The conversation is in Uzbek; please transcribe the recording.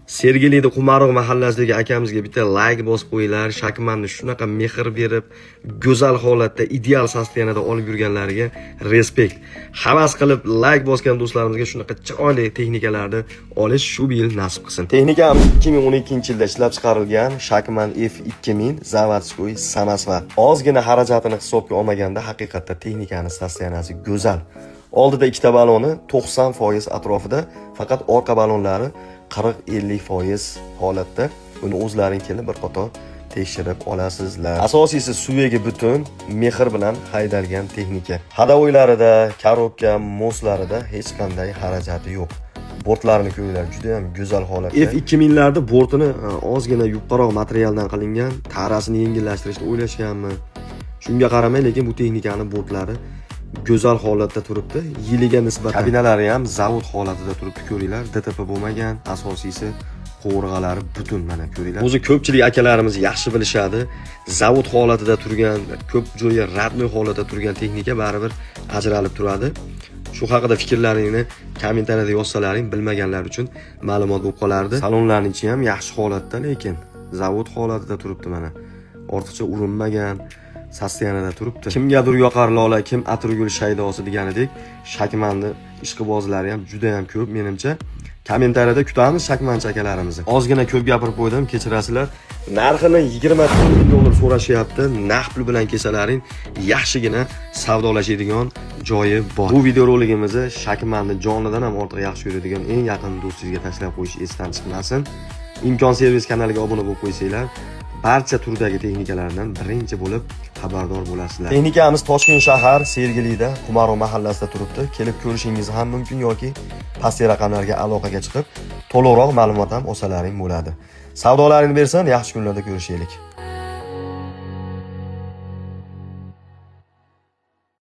Sergelida Qumarog mahallasidagi akamizga bitta like bosib qo'yinglar. Shakmanni shunaqa mehr berib, go'zal holatda, ideal sostoyaniyada olib yurganlariga respekt. Havas qilib like bosgan do'stlarimizga shunaqa chiroyli texnikalarni olish shu yil nasib qilsin. Texnikam 2012-yilda ishlab chiqarilgan Shakman F2000 zavodskoy samasva. Ozgina xarajatini hisobga olmaganda haqiqatda texnikani sostoyaniyasi go'zal. Oldida ikkita baloni 90% atrofida, faqat orqa balonlari 40-50% holatda. Buni o'zlaring kelib bir qator tekshirib olasizlar. Asosiysi suvegi butun, mehr bilan haydalgan texnika. Hadovoylarida, korobka, moslarida hech qanday xarajati yo'q. Bortlarini ko'ringlar, juda ham go'zal holatda. F2000 larda bortini ozgina yupqaroq materialdan qilingan, tarasini yengillashtirishni o'ylashganmi? Shunga qaramay, lekin bu texnikaning bortlari go'zal holatda turibdi. Yiliga nisbatan kabinalari ham zavod holatida turibdi, ko'ringlar. DTP bo'lmagan, asosiysi qovurg'alari butun, mana ko'ringlar. O'zi ko'pchilik akalarimiz yaxshi bilishadi. Zavod holatida turgan, ko'p joyi radnoy holatda turgan texnika baribir ajralib turadi. Shu haqida fikrlaringni kommentariyada yozsalaring, bilmaganlar uchun ma'lumot bo'lib qolardi. Salonlarning ichi ham yaxshi holatda, lekin zavod holatida turibdi mana. Ortiqcha urinmagan, sostoyaniyada turibdi. Kimgadir yoqar lola, kim atirgul shaydosi deganidek, Shakmanni ishqibozlari ham juda ham ko'p menimcha. Kommentariyada kutamiz Shakmanchi akalarimizni. Ozgina ko'p gapirib qo'ydim, kechirasizlar. Narxini 24 ming dollar so'rashyapti. Naqd pul bilan kelsalaring yaxshigina savdolashadigan joyi bor. Bu video roligimizni Shakmanni jonidan ham ortiq yaxshi ko'radigan eng yaqin do'stingizga tashlab qo'yish esdan chiqmasin. Imkon servis kanaliga obuna bo'lib qo'ysanglar, barcha turdagi texnikalardan birinchi bo'lib xabardor bo'lasizlar. Texnikamiz Toshkent shahar Sergelida Qumarog mahallasida turibdi. Kelib ko'rishingiz ham mumkin yoki pastki raqamlarga aloqaga chiqib to'liqroq ma'lumot ham olsalaring bo'ladi. Savdolaringni bersin, yaxshi kunlarda ko'rishaylik.